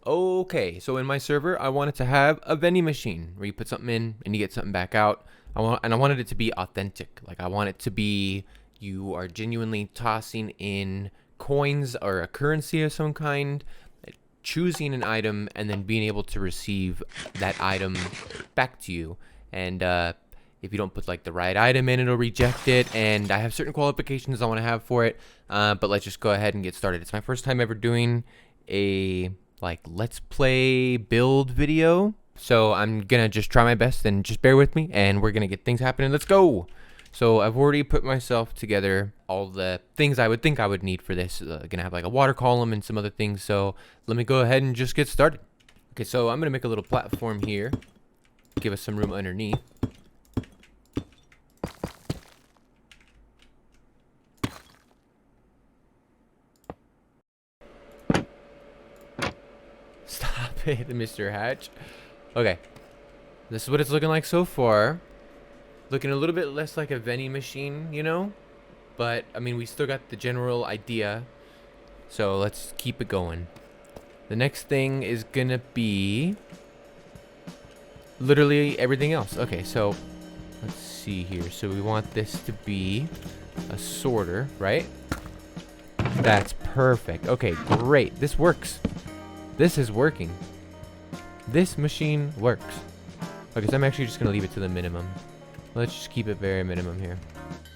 Okay, so in my server, I wanted to have a vending machine where you put something in and you get something back out. I wanted it to be authentic. Like I want it to be you are genuinely tossing in coins or a currency of some kind, choosing an item, and then being able to receive that item back to you. And if you don't put like the right item in, it'll reject it. And I have certain qualifications I want to have for it. But let's just go ahead and get started. It's my first time ever doing a like let's play build video, so I'm gonna just try my best and just bear with me, and we're gonna get things happening. Let's go. So I've already put myself together all the things I would think I would need for this. Gonna have like a water column and some other things, so let me go ahead and just get started. Okay, so I'm gonna make a little platform here, give us some room underneath. Stop it, Mr. Hatch. Okay, this is what it's looking like so far. Looking a little bit less like a vending machine, you know? But, I mean, we still got the general idea. So let's keep it going. The next thing is gonna be literally everything else. Okay, so let's see here. So we want this to be a sorter, right? That's perfect. Okay, great. This works. This is working. This machine works. Okay, so I'm actually just gonna leave it to the minimum. Let's just keep it very minimum here.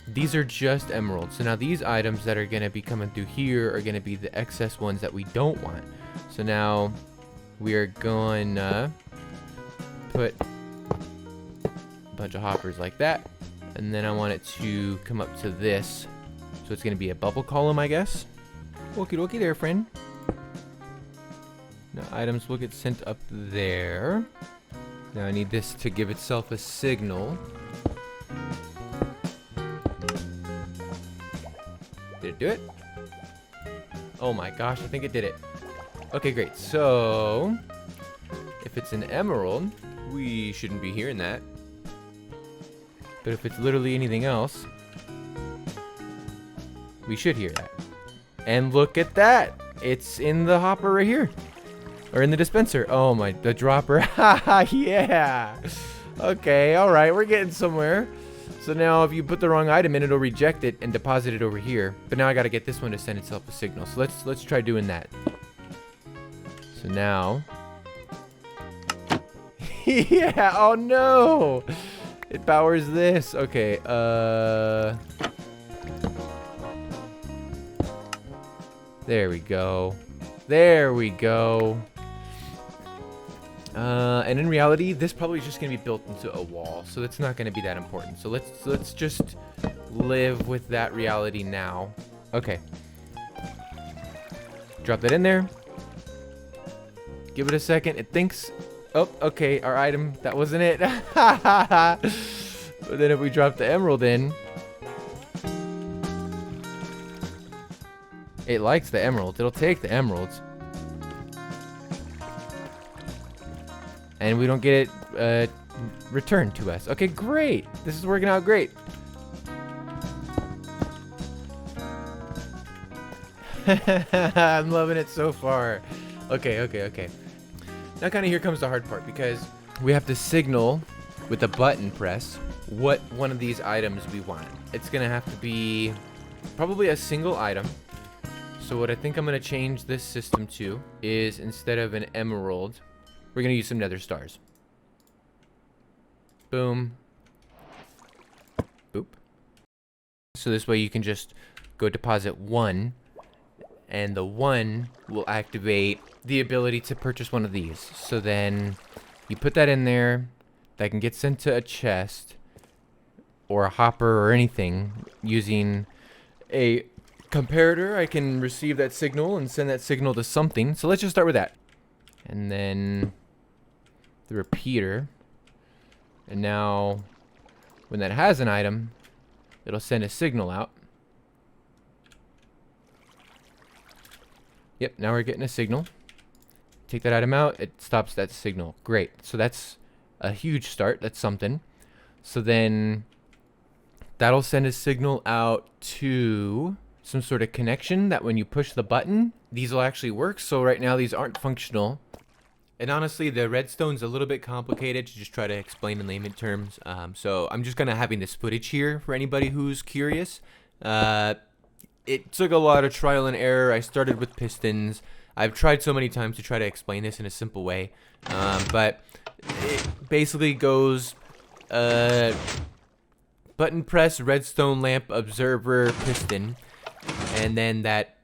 These are just emeralds. So now these items that are gonna be coming through here are gonna be the excess ones that we don't want. So now we are gonna put a bunch of hoppers like that. And then I want it to come up to this. So it's gonna be a bubble column, I guess. Okie dokie there, friend. Now items will get sent up there. Now I need this to give itself a signal. Did it do it? Oh my gosh, I think it did it. Okay, great. So, if it's an emerald, we shouldn't be hearing that. But if it's literally anything else, we should hear that. And look at that! It's in the hopper right here. Or in the dispenser. Oh my, the dropper. Haha, yeah! Okay, alright, we're getting somewhere. So now if you put the wrong item in, it'll reject it and deposit it over here. But now I gotta get this one to send itself a signal. So let's try doing that. So now. Yeah, oh no! It powers this. Okay, there we go. There we go. And in reality, this probably is just gonna be built into a wall, so it's not gonna be that important. So let's just live with that reality now. Okay. Drop that in there. Give it a second. It thinks. Oh, okay. Our item. That wasn't it. But then if we drop the emerald in, it likes the emerald. It'll take the emeralds. And we don't get it returned to us. Okay, great. This is working out great. I'm loving it so far. Okay. Now kind of here comes the hard part, because we have to signal with a button press what one of these items we want. It's going to have to be probably a single item. So what I think I'm going to change this system to is, instead of an emerald, we're going to use some nether stars. Boom. Boop. So this way you can just go deposit one, and the one will activate the ability to purchase one of these. So then you put that in there, that can get sent to a chest or a hopper or anything. Using a comparator, I can receive that signal and send that signal to something. So let's just start with that. And then the repeater. And now when that has an item, it'll send a signal out. Yep, now we're getting a signal. Take that item out, it stops that signal. Great. So that's a huge start. That's something. So then that'll send a signal out to some sort of connection that when you push the button, these will actually work. So right now these aren't functional. And honestly, the redstone's a little bit complicated to just try to explain in layman terms. So I'm just gonna having this footage here for anybody who's curious. It took a lot of trial and error. I started with pistons. I've tried so many times to try to explain this in a simple way, but it basically goes button press, redstone lamp, observer, piston, and then that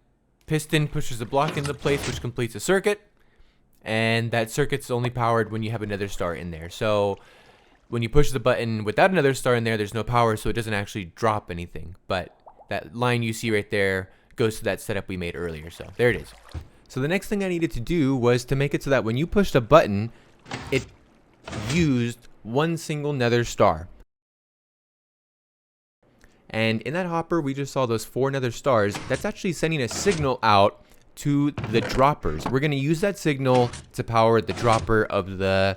piston pushes a block into place, which completes a circuit. And that circuit's only powered when you have another star in there. So when you push the button without another star in there, there's no power, so it doesn't actually drop anything. But that line you see right there goes to that setup we made earlier. So there it is. So the next thing I needed to do was to make it so that when you pushed a button, it used one single nether star. And in that hopper, we just saw those 4 nether stars. That's actually sending a signal out to the droppers. We're going to use that signal to power the dropper of the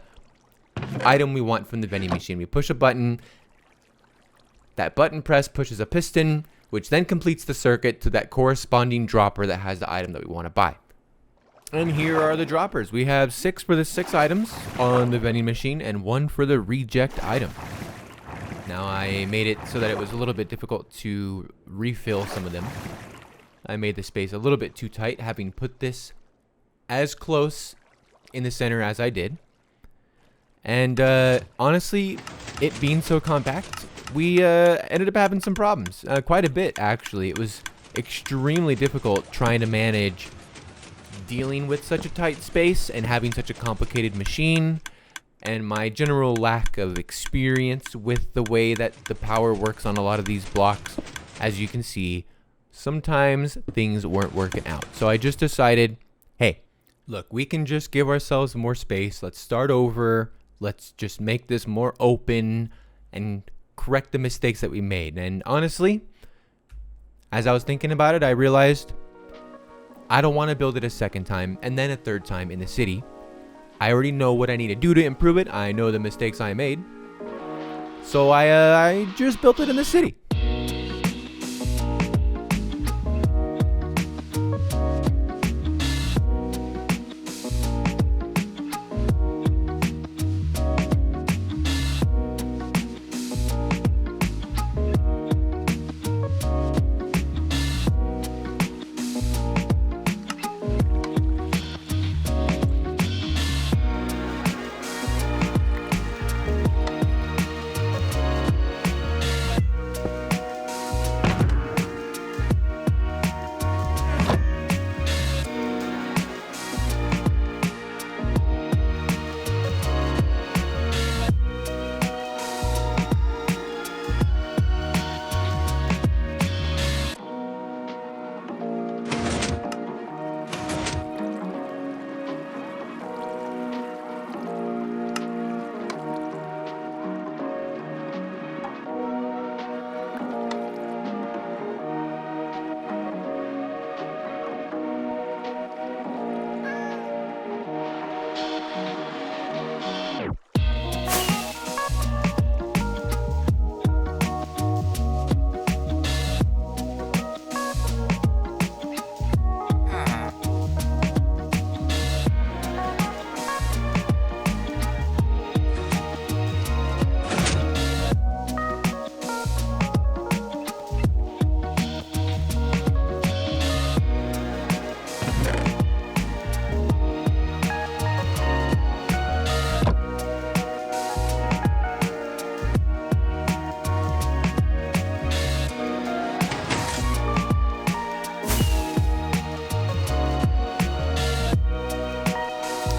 item we want from the vending machine. We push a button. That button press pushes a piston, which then completes the circuit to that corresponding dropper that has the item that we want to buy. And here are the droppers. We have 6 for the 6 items on the vending machine and 1 for the reject item. Now I made it so that it was a little bit difficult to refill some of them. I made the space a little bit too tight, having put this as close in the center as I did. And honestly, it being so compact, we ended up having some problems. Quite a bit, actually. It was extremely difficult trying to manage dealing with such a tight space and having such a complicated machine. And my general lack of experience with the way that the power works on a lot of these blocks, as you can see, sometimes things weren't working out. So I just decided, hey, look, we can just give ourselves more space. Let's start over. Let's just make this more open and correct the mistakes that we made. And honestly, as I was thinking about it, I realized I don't want to build it a second time and then a third time in the city. I already know what I need to do to improve it. I know the mistakes I made. So I just built it in the city.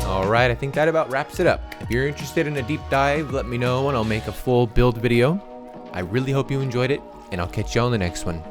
Alright, I think that about wraps it up. If you're interested in a deep dive, let me know and I'll make a full build video. I really hope you enjoyed it, and I'll catch you on the next one.